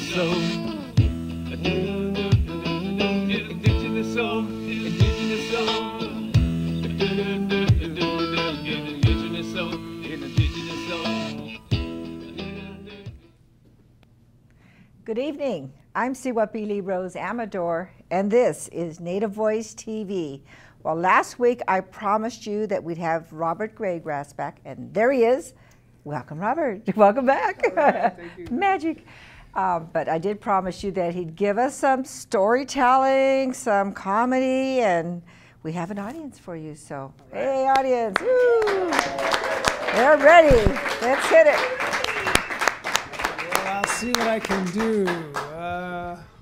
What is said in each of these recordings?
indigenous soul. Indigenous soul, indigenous soul. Indigenous soul, indigenous soul. Good evening. I'm Cihuapilli Rose Amador, and this is Native Voice TV. Well, last week I promised you that we'd have Robert Greygrass back, and there he is. Welcome, Robert. Welcome back. Right, thank you. Magic. But I did promise you that he'd give us some storytelling, some comedy, and we have an audience for you. So, hey, audience. Woo. They're ready. Let's hit it. Well, I'll see what I can do.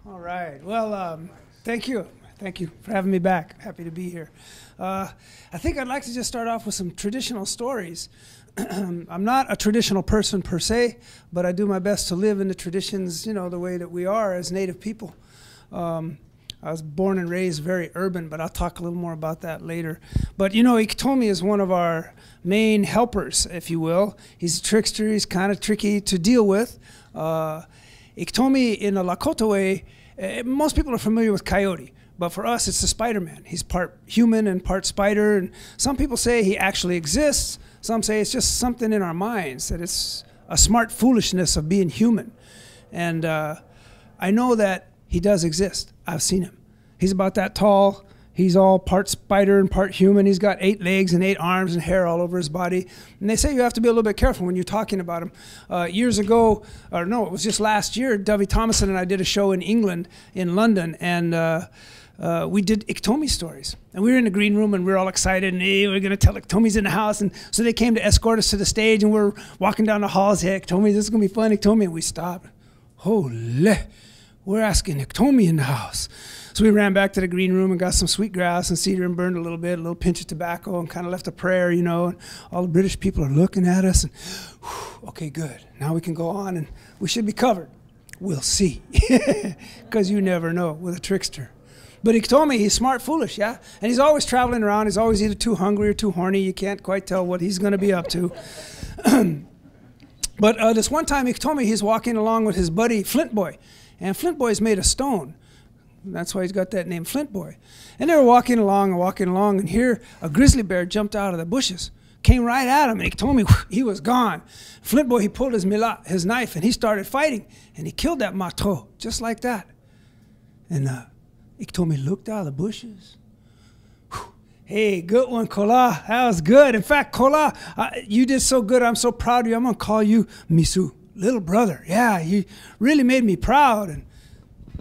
All right. Well, thank you. Thank you for having me back. Happy to be here. I think I'd like to just start off with some traditional stories. I'm not a traditional person per se, but I do my best to live in the traditions, you know, the way that we are as Native people. I was born and raised very urban, but I'll talk a little more about that later. But, you know, Iktomi is one of our main helpers, if you will. He's a trickster. He's kind of tricky to deal with. Iktomi, in a Lakota way, most people are familiar with Coyote. But for us, it's the Spider-Man. He's part human and part spider. And some people say he actually exists. Some say it's just something in our minds, that it's a smart foolishness of being human. And I know that he does exist. I've seen him. He's about that tall. He's all part spider and part human. He's got 8 legs and 8 arms and hair all over his body. And they say you have to be a little bit careful when you're talking about him. Years ago, or no, it was just last year, Dovey Thomason and I did a show in England, in London, and we did Iktomi stories. And we were in the green room and we were all excited and hey, we're gonna tell Iktomi's in the house. And so they came to escort us to the stage and we're walking down the halls. Hey, Iktomi, this is gonna be fun, Iktomi. And we stopped. Holy, we're asking Iktomi in the house. So we ran back to the green room and got some sweet grass and cedar and burned a little bit, a little pinch of tobacco, and kind of left a prayer, you know. And all the British people are looking at us and, whew, okay, good. Now we can go on and we should be covered. We'll see, because you never know with a trickster. But Iktomi, he's smart, foolish, yeah? And he's always traveling around. He's always either too hungry or too horny. You can't quite tell what he's going to be up to. But this one time, Iktomi, he's walking along with his buddy Flint Boy. And Flint Boy's made of stone. That's why he's got that name, Flint Boy. And they were walking along, and here a grizzly bear jumped out of the bushes, came right at him, and Iktomi, he was gone. Flint Boy, he pulled his knife, and he started fighting, and he killed that mato, just like that. And Iktomi looked out of the bushes. Whew. Hey, good one, Kola. That was good. In fact, Kola, you did so good. I'm so proud of you. I'm going to call you Misu, little brother. Yeah, you really made me proud. And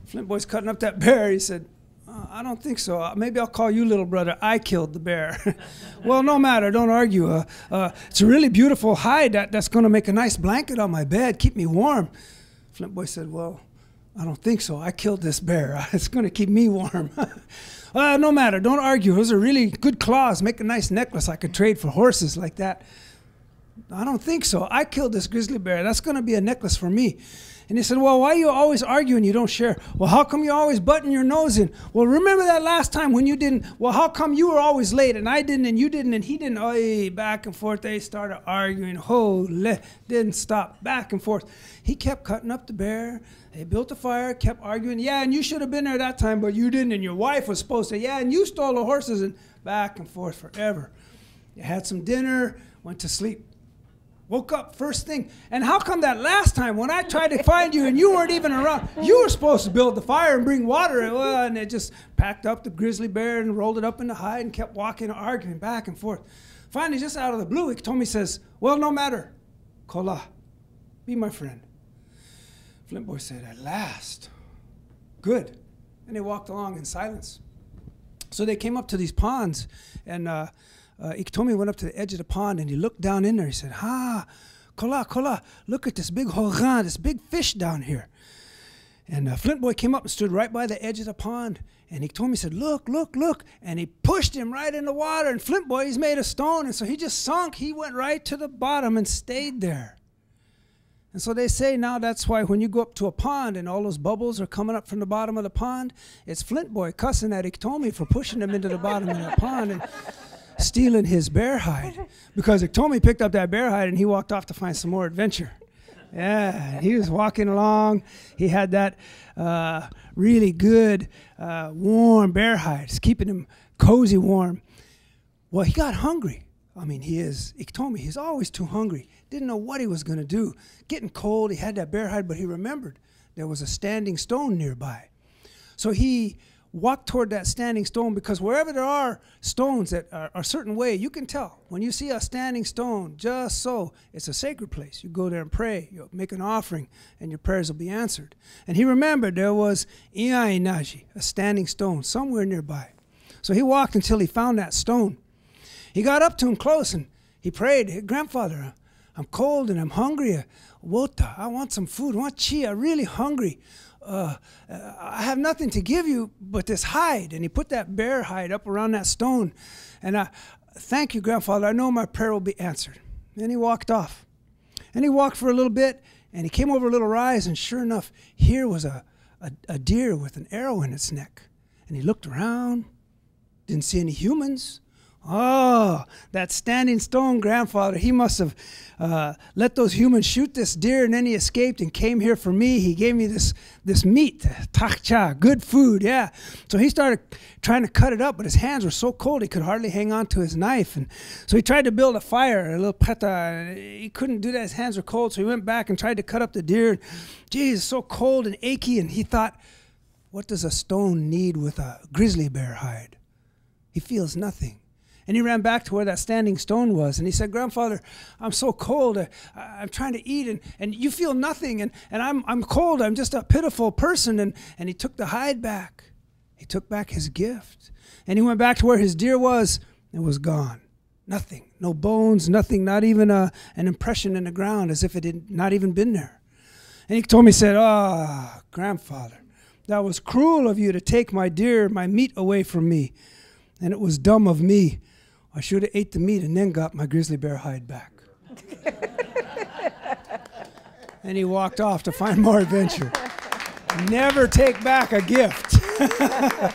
Flint Boy's cutting up that bear. He said, I don't think so. Maybe I'll call you little brother. I killed the bear. Well, no matter. Don't argue. It's a really beautiful hide that's going to make a nice blanket on my bed, keep me warm. Flint Boy said, well, I don't think so. I killed this bear. It's going to keep me warm. No matter. Don't argue. Those are really good claws. Make a nice necklace I could trade for horses like that. I don't think so. I killed this grizzly bear. That's going to be a necklace for me. And he said, well, why are you always arguing you don't share? Well, how come you always button your nose in? Well, remember that last time when you didn't? Well, how come you were always late and I didn't and you didn't and he didn't? Oh, back and forth. They started arguing. Holy, didn't stop. Back and forth. He kept cutting up the bear. They built a fire, kept arguing. Yeah, and you should have been there that time, but you didn't. And your wife was supposed to. Yeah, and you stole the horses. And back and forth forever. You had some dinner, went to sleep. Woke up first thing. And how come that last time when I tried to find you and you weren't even around, you were supposed to build the fire and bring water? And they just packed up the grizzly bear and rolled it up in the hide and kept walking, arguing back and forth. Finally, just out of the blue, Iktomi says, well, no matter. Kola, be my friend. Flint Boy said, at last. Good. And they walked along in silence. So they came up to these ponds, and Iktomi went up to the edge of the pond and he looked down in there. He said, Kola, look at this big horan, this big fish down here. And Flint Boy came up and stood right by the edge of the pond. And Iktomi said, look. And he pushed him right in the water. And Flint Boy, he's made of stone. And so he just sunk. He went right to the bottom and stayed there. And so they say now that's why when you go up to a pond and all those bubbles are coming up from the bottom of the pond, it's Flint Boy cussing at Iktomi for pushing him into the bottom of the pond. And stealing his bear hide, because Iktomi picked up that bear hide and he walked off to find some more adventure. Yeah, he was walking along. He had that really good, warm bear hide. It's keeping him cozy warm. Well, he got hungry. I mean, he is Iktomi. He's always too hungry. Didn't know what he was going to do. Getting cold, he had that bear hide, but he remembered there was a standing stone nearby. So he walk toward that standing stone, because wherever there are stones that are a certain way, you can tell. When you see a standing stone, just so, it's a sacred place. You go there and pray, you make an offering, and your prayers will be answered. And he remembered there was Iainaji, a standing stone, somewhere nearby. So he walked until he found that stone. He got up to him close and he prayed, "Hey, grandfather, I'm cold and I'm hungry. Wota, I want some food. I want chi. I'm really hungry. I have nothing to give you but this hide." And he put that bear hide up around that stone. And I, "Thank you, grandfather. I know my prayer will be answered." And he walked off. And he walked for a little bit, and he came over a little rise, and sure enough, here was a deer with an arrow in its neck. And he looked around, didn't see any humans. Oh, that standing stone grandfather, he must have let those humans shoot this deer, and then he escaped and came here for me. He gave me this meat, takcha, good food, yeah. So he started trying to cut it up, but his hands were so cold he could hardly hang on to his knife. And so he tried to build a fire, a little peta, and he couldn't do that. His hands were cold, so he went back and tried to cut up the deer. Geez, it's so cold and achy, and he thought, what does a stone need with a grizzly bear hide? He feels nothing. And he ran back to where that standing stone was, and he said, "Grandfather, I'm so cold. I'm trying to eat, and you feel nothing, and I'm cold. I'm just a pitiful person." And he took the hide back. He took back his gift. And he went back to where his deer was. It was gone. Nothing. No bones, nothing, not even an impression in the ground, as if it had not even been there. And Iktomi said, "Ah, grandfather, that was cruel of you to take my deer, my meat away from me. And it was dumb of me. I should have ate the meat and then got my grizzly bear hide back." And he walked off to find more adventure. Never take back a gift. A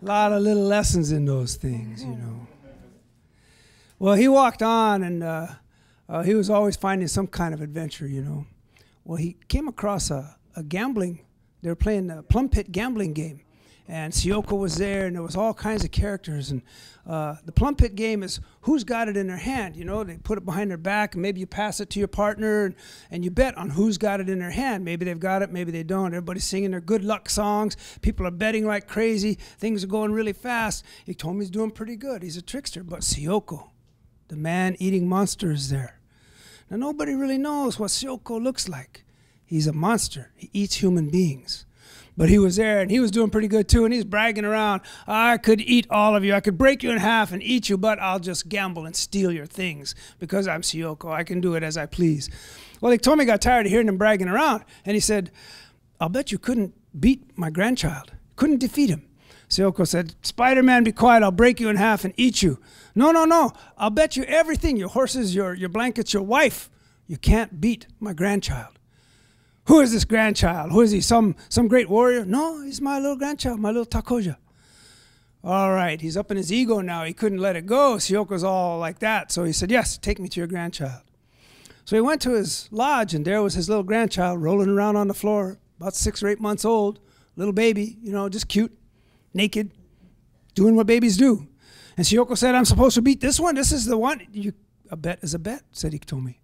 lot of little lessons in those things, you know. Well, he walked on, and he was always finding some kind of adventure, you know. Well, he came across a gambling. They were playing a plum pit gambling game. And Sioko was there, and there was all kinds of characters. And the plum pit game is who's got it in their hand. You know, they put it behind their back, and maybe you pass it to your partner, and you bet on who's got it in their hand. Maybe they've got it, maybe they don't. Everybody's singing their good luck songs. People are betting like crazy. Things are going really fast. Iktomi's doing pretty good. He's a trickster. But Sioko, the man-eating monster, is there. Now, nobody really knows what Sioko looks like. He's a monster. He eats human beings. But he was there, and he was doing pretty good, too, and he's bragging around, "I could eat all of you. I could break you in half and eat you, but I'll just gamble and steal your things because I'm Sioko. I can do it as I please." Well, Iktomi got tired of hearing him bragging around, and he said, "I'll bet you couldn't beat my grandchild. Couldn't defeat him." Sioko said, "Spider-Man, be quiet. I'll break you in half and eat you." No. I'll bet you everything, your horses, your blankets, your wife. You can't beat my grandchild." "Who is this grandchild? Who is he? Some great warrior?" "No, he's my little grandchild, my little Takoja." All right, he's up in his ego now. He couldn't let it go. Sioko's all like that. So he said, "Yes, take me to your grandchild." So he went to his lodge, and there was his little grandchild rolling around on the floor, about 6 or 8 months old, little baby, you know, just cute, naked, doing what babies do. And Sioko said, "I'm supposed to beat this one? This is the one?" "A bet is a bet," said Iktomi.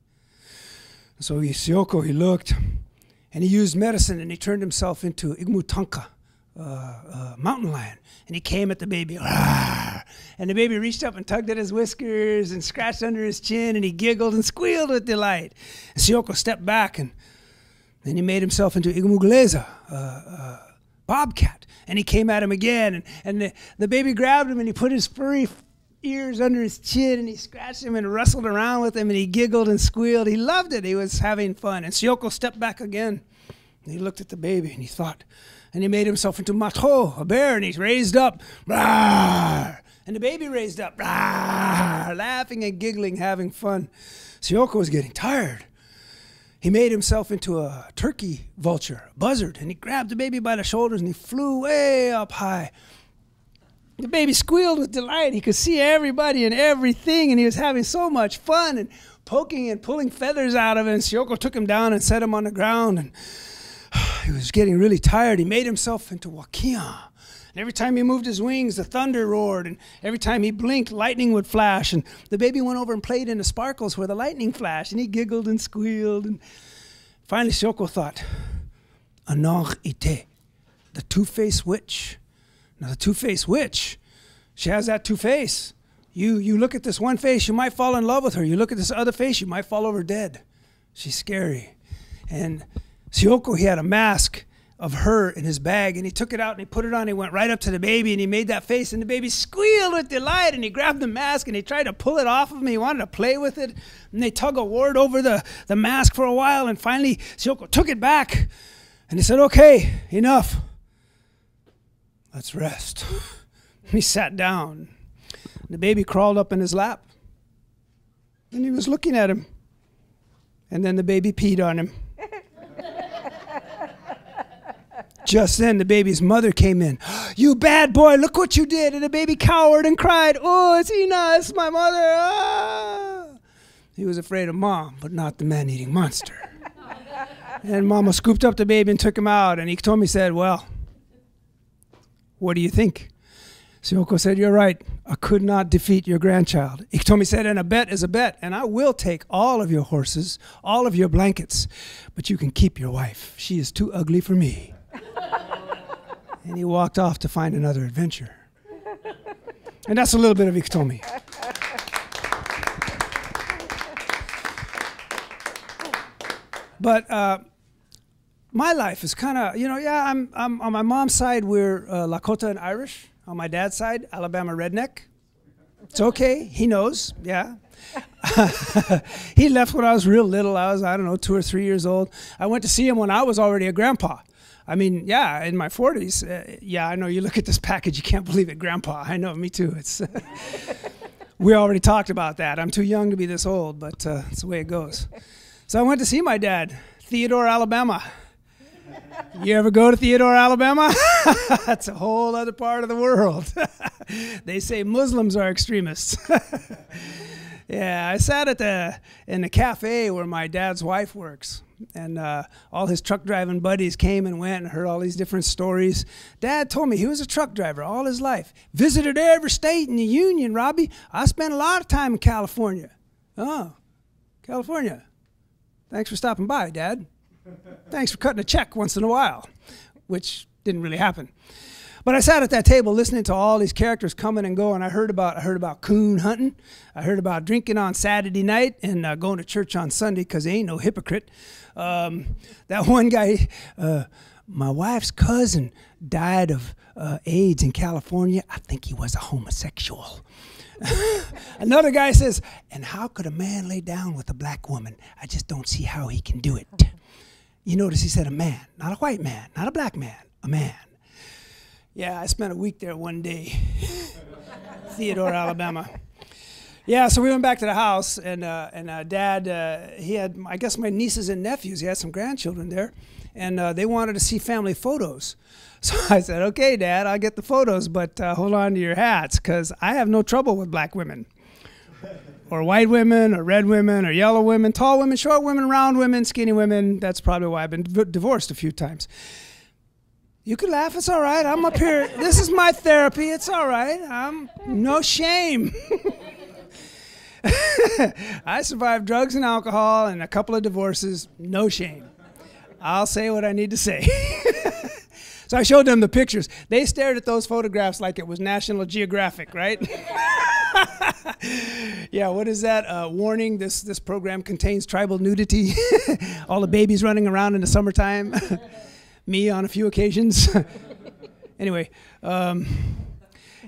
So Sioko, he looked. And he used medicine, and he turned himself into Igmutanka, mountain lion. And he came at the baby. Rawr! And the baby reached up and tugged at his whiskers and scratched under his chin, and he giggled and squealed with delight. And Sioko stepped back, and then he made himself into Igmugleza, bobcat. And he came at him again, and the baby grabbed him, and he put his furry ears under his chin, and he scratched him and wrestled around with him, and he giggled and squealed. He loved it. He was having fun. And Sioko stepped back again, and he looked at the baby, and he thought, and he made himself into Matho, a bear, and he raised up, rawr, and the baby raised up, rawr, laughing and giggling, having fun. Sioko was getting tired. He made himself into a turkey vulture, a buzzard, and he grabbed the baby by the shoulders, and he flew way up high. The baby squealed with delight. He could see everybody and everything, and he was having so much fun and poking and pulling feathers out of it. And Cihuapilli took him down and set him on the ground, and he was getting really tired. He made himself into Wakia. And every time he moved his wings, the thunder roared, and every time he blinked, lightning would flash. And the baby went over and played in the sparkles where the lightning flashed, and he giggled and squealed. And finally, Cihuapilli thought, Anor ite, the two-faced witch. Now, the two-faced witch, she has that two-face. You look at this one face, you might fall in love with her. You look at this other face, you might fall over dead. She's scary. And Cihuapilli, he had a mask of her in his bag, and he took it out and he put it on. He went right up to the baby and he made that face, and the baby squealed with delight, and he grabbed the mask and he tried to pull it off of me. He wanted to play with it, and they tug a ward over the mask for a while, and finally Cihuapilli took it back and he said, okay, enough. Let's rest. He sat down. The baby crawled up in his lap, and he was looking at him, and then the baby peed on him. Just then, the baby's mother came in. You bad boy, look what you did. And the baby cowered and cried, oh, it's Ina, it's my mother. Ah. He was afraid of Mom, but not the man-eating monster. And Mama scooped up the baby and took him out, and Iktomi said, well, what do you think? Cihuapilli said, you're right. I could not defeat your grandchild. Iktomi said, and a bet is a bet, and I will take all of your horses, all of your blankets, but you can keep your wife. She is too ugly for me. And he walked off to find another adventure. And that's a little bit of Iktomi. But my life is kind of, I'm on my mom's side, we're Lakota and Irish. On my dad's side, Alabama redneck. It's okay. He knows. Yeah. He left when I was real little. I was, 2 or 3 years old. I went to see him when I was already a grandpa. I mean, yeah, in my 40s. Yeah, I know. You look at this package, you can't believe it, Grandpa. I know, me too. It's we already talked about that. I'm too young to be this old, but it's the way it goes. So I went to see my dad, Theodore, Alabama. You ever go to Theodore, Alabama? That's a whole other part of the world. They say Muslims are extremists. Yeah, I sat in the cafe where my dad's wife works, and all his truck driving buddies came and went and heard all these different stories. Dad told me he was a truck driver all his life. Visited every state in the Union, Robbie. I spent a lot of time in California. Oh, California. Thanks for stopping by, Dad. Thanks for cutting a check once in a while, which didn't really happen. But I sat at that table listening to all these characters coming and going. I heard about coon hunting. I heard about drinking on Saturday night and going to church on Sunday because they ain't no hypocrite. That one guy, my wife's cousin died of AIDS in California. I think he was a homosexual. Another guy says, and how could a man lay down with a black woman? I just don't see how he can do it. You notice he said a man, not a white man, not a black man, a man. Yeah, I spent a week there one day, Theodore, Alabama. Yeah, so we went back to the house, and Dad, he had, I guess, my nieces and nephews. He had some grandchildren there, and they wanted to see family photos. So I said, okay, Dad, I'll get the photos, but hold on to your hats, because I have no trouble with black women. Or white women, or red women, or yellow women, tall women, short women, round women, skinny women. That's probably why I've been divorced a few times. You can laugh, it's all right. I'm up here. This is my therapy, it's all right. I'm no shame. I survived drugs and alcohol and a couple of divorces, no shame. I'll say what I need to say. So I showed them the pictures. They stared at those photographs like it was National Geographic, right? Yeah, what is that? Warning, this program contains tribal nudity. All the babies running around in the summertime. Me on a few occasions. Anyway,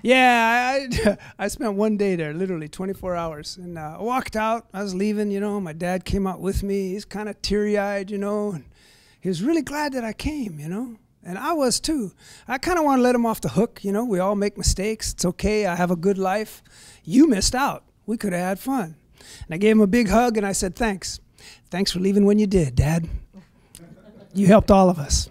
yeah, I spent one day there, literally 24 hours. And I walked out. I was leaving, My dad came out with me. He's kind of teary-eyed, And he was really glad that I came, And I was too. I kind of want to let him off the hook, We all make mistakes. It's okay. I have a good life. You missed out. We could have had fun. And I gave him a big hug, and I said, thanks. Thanks for leaving when you did, Dad. You helped all of us.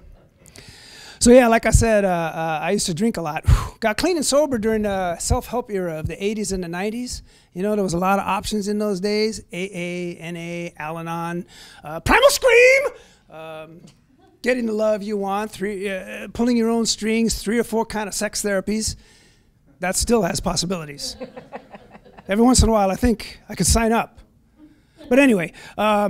So yeah, like I said, I used to drink a lot. Got clean and sober during the self-help era of the 80s and the 90s. You know, there was a lot of options in those days. AA, NA, Al-Anon, Primal Scream, getting the love you want, pulling your own strings, 3 or 4 kind of sex therapies. That still has possibilities. Every once in a while, I think I could sign up. But anyway, I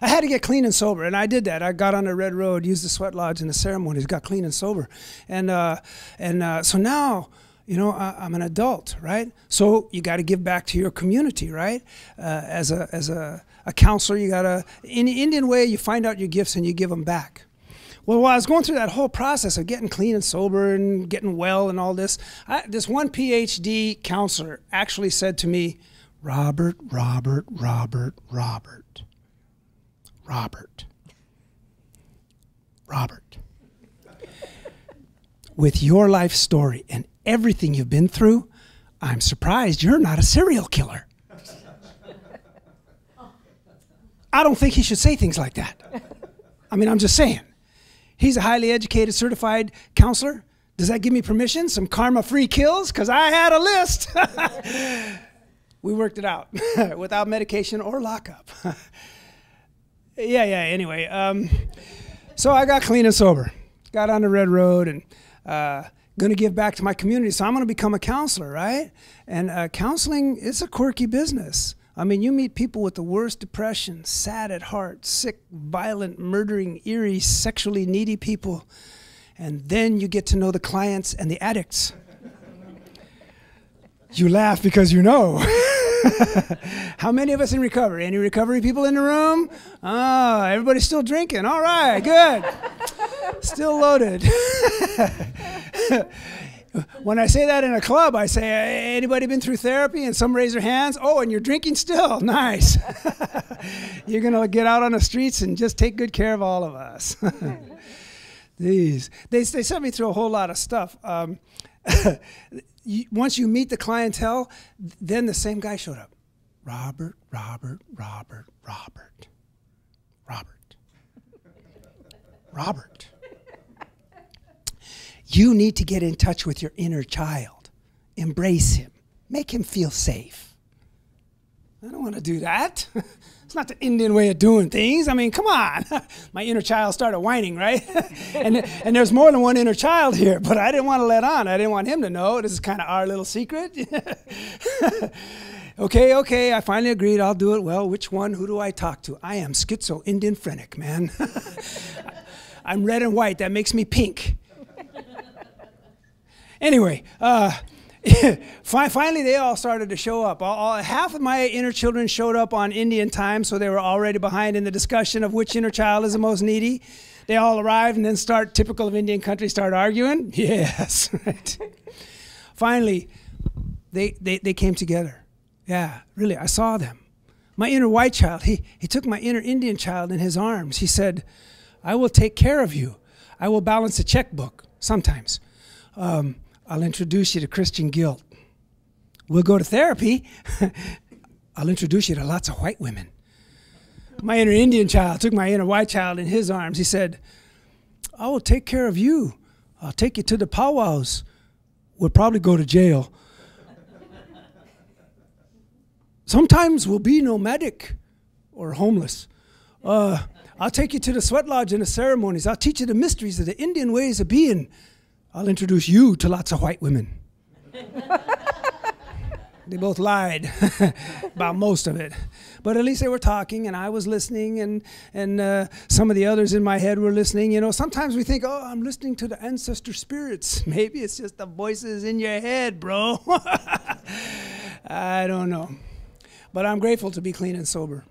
had to get clean and sober, and I did that. I got on the Red Road, used the sweat lodge and the ceremonies, got clean and sober. And so now, you know, I'm an adult, right? So you got to give back to your community, right? As a counselor, you got to, in the Indian way, you find out your gifts and you give them back. Well, while I was going through that whole process of getting clean and sober and getting well and all this, this one PhD counselor actually said to me, Robert, with your life story and everything you've been through, I'm surprised you're not a serial killer. I don't think he should say things like that. I mean, I'm just saying. He's a highly educated, certified counselor. Does that give me permission? Some karma-free kills? Because I had a list. We worked it out without medication or lockup. Anyway. So I got clean and sober. Got on the Red Road and going to give back to my community. So I'm going to become a counselor, right? And counseling is a quirky business. I mean, you meet people with the worst depression, sad at heart, sick, violent, murdering, eerie, sexually needy people. And then you get to know the clients and the addicts. You laugh because you know. How many of us in recovery? Any recovery people in the room? Oh, everybody's still drinking. All right, good. Still loaded. When I say that in a club, I say, anybody been through therapy? And some raise their hands. Oh, and you're drinking still. Nice. You're going to get out on the streets and just take good care of all of us. They sent me through a whole lot of stuff. Once you meet the clientele, then the same guy showed up. Robert. You need to get in touch with your inner child. Embrace him. Make him feel safe. I don't want to do that. It's not the Indian way of doing things. I mean, come on. My inner child started whining, right? and there's more than one inner child here, but I didn't want to let on. I didn't want him to know. This is kind of our little secret. Okay, I finally agreed. I'll do it. Well, which one? Who do I talk to? I am schizo-Indian phrenic, man. I'm red and white. That makes me pink. Anyway, finally they all started to show up. Half of my inner children showed up on Indian time, so they were already behind in the discussion of which inner child is the most needy. They all arrived and then typical of Indian country, start arguing. Yes, right. Finally, they came together. Yeah, really, I saw them. My inner white child, he took my inner Indian child in his arms. He said, I will take care of you. I will balance a checkbook sometimes. I'll introduce you to Christian guilt. We'll go to therapy. I'll introduce you to lots of white women. My inner Indian child took my inner white child in his arms. He said, I will take care of you. I'll take you to the powwows. We'll probably go to jail. Sometimes we'll be nomadic or homeless. I'll take you to the sweat lodge and the ceremonies. I'll teach you the mysteries of the Indian ways of being. I'll introduce you to lots of white women. They both lied about most of it. But at least they were talking, and I was listening, and some of the others in my head were listening. You know, sometimes we think, oh, I'm listening to the ancestor spirits. Maybe it's just the voices in your head, bro. I don't know. But I'm grateful to be clean and sober.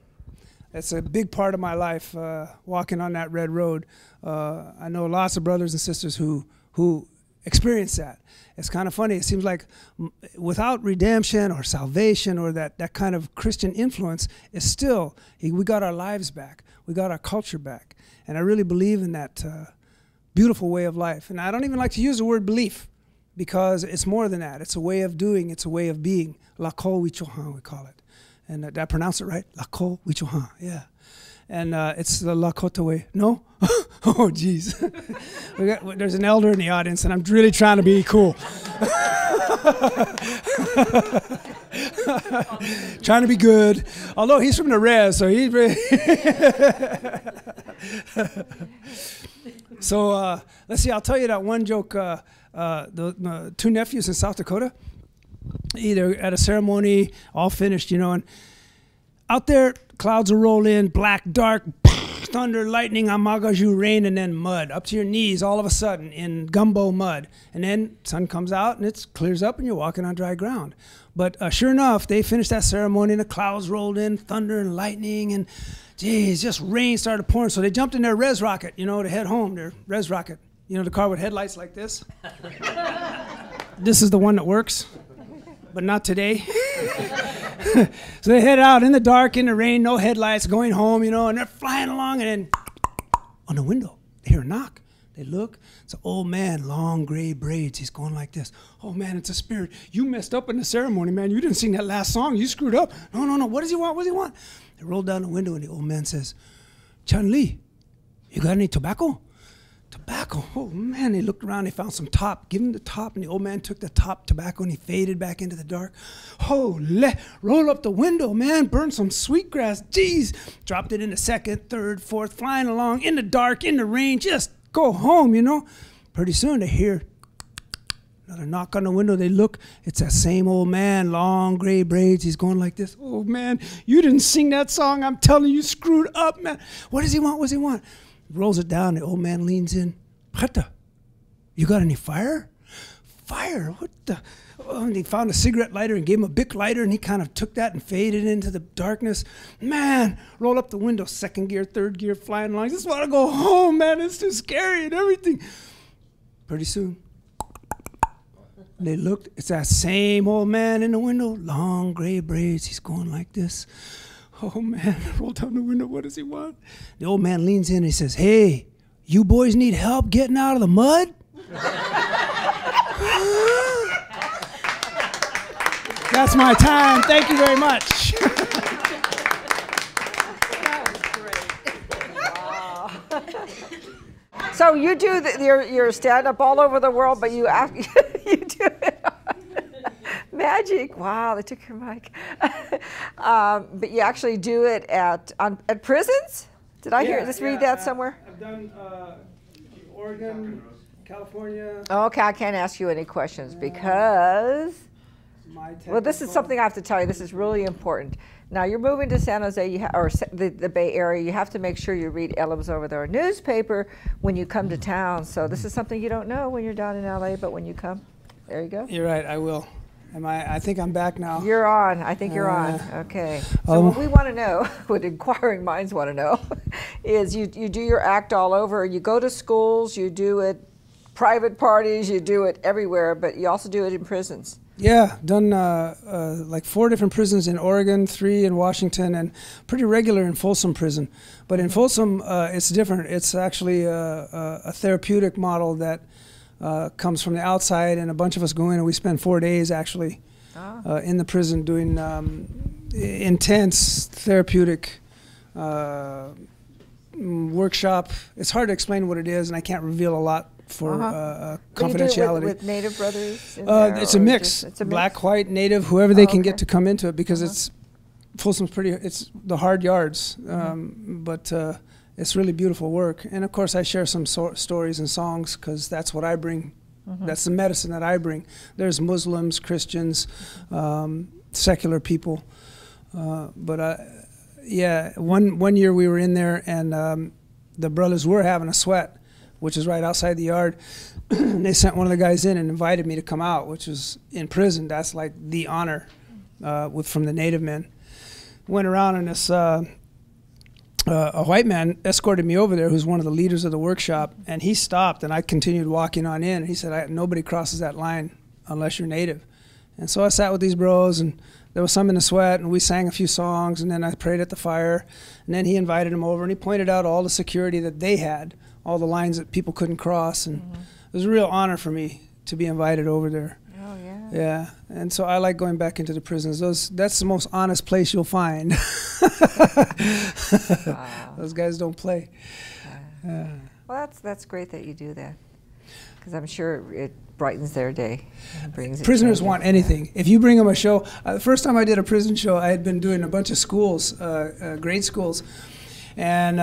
That's a big part of my life, walking on that red road. I know lots of brothers and sisters who experience that. It's kind of funny. It seems like without redemption or salvation or that kind of Christian influence, it's still, we got our lives back. We got our culture back. And I really believe in that beautiful way of life. And I don't even like to use the word belief because it's more than that. It's a way of doing. It's a way of being. Lakota, we call it. And did I pronounce it right? Lakota, yeah. and it's the Lakota way. No? Oh, jeez. There's an elder in the audience, and I'm really trying to be cool. Trying to be good. Although he's from the res, so he's really... So let's see, I'll tell you that one joke. The two nephews in South Dakota, either at a ceremony, all finished, you know, and out there, clouds will roll in, black, dark, thunder, lightning, amagaju, rain, and then mud up to your knees all of a sudden in gumbo mud. And then sun comes out and it clears up and you're walking on dry ground. But sure enough, they finished that ceremony and the clouds rolled in, thunder and lightning, and geez, just rain started pouring. So they jumped in their res rocket, you know, to head home, their res rocket. You know, the car with headlights like this. This is the one that works, but not today. So they head out in the dark, in the rain, no headlights, going home, you know, and they're flying along, and then on the window, they hear a knock. They look. It's an old man, long gray braids. He's going like this. Oh, man, it's a spirit. You messed up in the ceremony, man. You didn't sing that last song. You screwed up. No, no, no. What does he want? What does he want? They roll down the window, and the old man says, Chun-Li, you got any tobacco? Tobacco. Oh, man, they looked around. They found some top. Give him the top, and the old man took the top tobacco, and he faded back into the dark. Roll up the window, man. Burn some sweetgrass. Jeez. Dropped it in the second, third, fourth, flying along in the dark, in the rain. Just go home, you know. Pretty soon they hear another knock on the window. They look. It's that same old man, long gray braids. He's going like this. Oh, man, you didn't sing that song. I'm telling you, screwed up, man. What does he want? What does he want? Rolls it down. The old man leans in. Preta, you got any fire? Fire? What the? Oh, and he found a cigarette lighter and gave him a Bic lighter, and he kind of took that and faded into the darkness. Man, roll up the window, second gear, third gear, flying along. I just want to go home, man. It's too scary and everything. Pretty soon, they looked. It's that same old man in the window, long gray braids. He's going like this. Oh, man, roll down the window. What does he want? The old man leans in and he says, hey, you boys need help getting out of the mud? That's my time. Thank you very much. That was great. Wow. So you do your stand-up all over the world, but you you do it on Magic. Wow, they took your mic. But you actually do it at prisons? Did I read that somewhere? I've done Oregon, California. Okay, I can't ask you any questions because, well, this is something I have to tell you. This is really important. Now, you're moving to San Jose, or the Bay Area. You have to make sure you read Elam's Over-There newspaper when you come to town. So this is something you don't know when you're down in LA, but when you come, there you go. You're right, I will. I think I'm back now. You're on. I think you're on. Okay. So what we want to know, what inquiring minds want to know, is you do your act all over. You go to schools, you do it private parties, you do it everywhere, but you also do it in prisons. Yeah, done like 4 different prisons in Oregon, 3 in Washington, and pretty regular in Folsom Prison. But in Folsom, it's different. It's actually a therapeutic model that comes from the outside, and a bunch of us go in and we spend 4 days actually in the prison doing intense therapeutic workshop. It's hard to explain what it is, and I can't reveal a lot for confidentiality. You do it with Native brothers in there, it's a mix. It's a black, white, Native, whoever they can get to come into it, because it's Folsom's pretty. It's the hard yards, but it's really beautiful work. And of course, I share some stories and songs because that's what I bring. That's the medicine that I bring. There's Muslims, Christians, secular people, but yeah, one year we were in there, and the brothers were having a sweat, which is right outside the yard. And they sent one of the guys in and invited me to come out, which was in prison. That's like the honor from the Native men. Went around, and this a white man escorted me over there, who's one of the leaders of the workshop, and he stopped, and I continued walking on in. And he said, nobody crosses that line unless you're Native. And so I sat with these bros, and there was some in the sweat, and we sang a few songs, and then I prayed at the fire. And then he invited him over, and he pointed out all the security that they had, all the lines that people couldn't cross. And it was a real honor for me to be invited over there. Oh, yeah. Yeah, and so I like going back into the prisons. That's the most honest place you'll find. Wow. Those guys don't play. Well, that's great that you do that, because I'm sure it brightens their day. And brings Prisoners want anything. If you bring them a show, the first time I did a prison show, I had been doing a bunch of schools, grade schools, and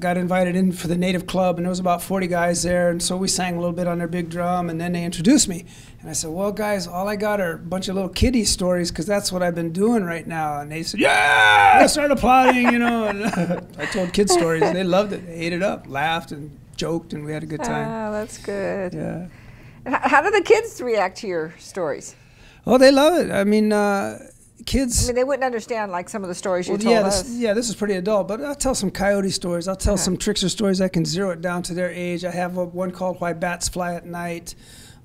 got invited in for the Native Club, and there was about 40 guys there, and so we sang a little bit on their big drum, and then they introduced me. And I said, well, guys, all I got are a bunch of little kiddie stories, because that's what I've been doing right now. And they said, yeah! I started applauding, you know. And I told kid stories, and they loved it. They ate it up, laughed, and joked, and we had a good time. Oh, that's good. Yeah. And how do the kids react to your stories? Oh, they love it. I mean, kids. I mean, they wouldn't understand like some of the stories you told us. This is pretty adult, but I'll tell some coyote stories. I'll tell some trickster stories. I can zero it down to their age. I have one called Why Bats Fly at Night.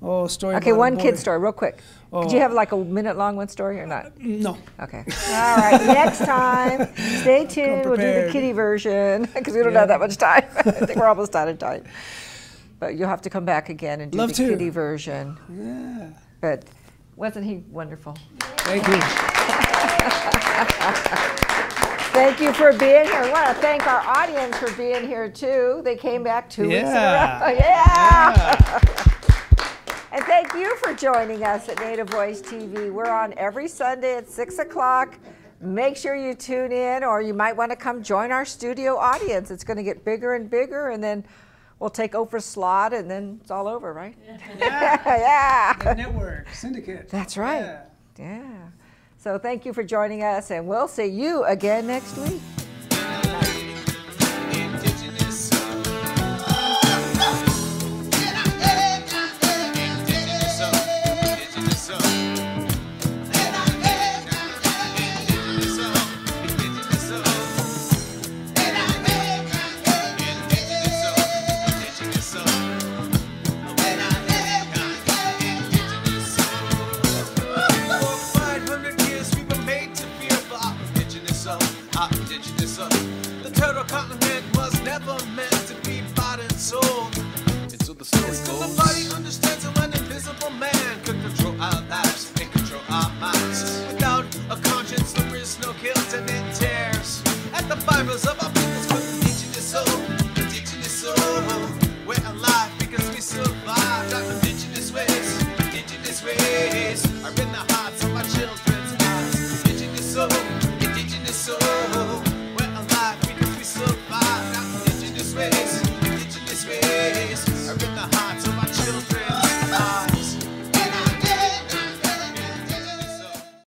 Oh, story. Okay, about one a boy. kid story, real quick. Oh. Could you have like a minute-long one story or not? No. Okay. All right. Next time, stay tuned. We'll do the prepared. kiddie version because we don't have that much time. I think we're almost out of time. But you'll have to come back again and do Love the to. kiddie version. Yeah. But wasn't he wonderful? Thank you. Thank you for being here. I want to thank our audience for being here too. They came back 2 weeks in a row. Yeah. And thank you for joining us at Native Voice TV. We're on every Sunday at 6 o'clock. Make sure you tune in, or you might want to come join our studio audience. It's going to get bigger and bigger, and then we'll take Oprah's slot, and then it's all over, right? Yeah. The network, syndicate. That's right. Yeah. Yeah. So thank you for joining us, and we'll see you again next week.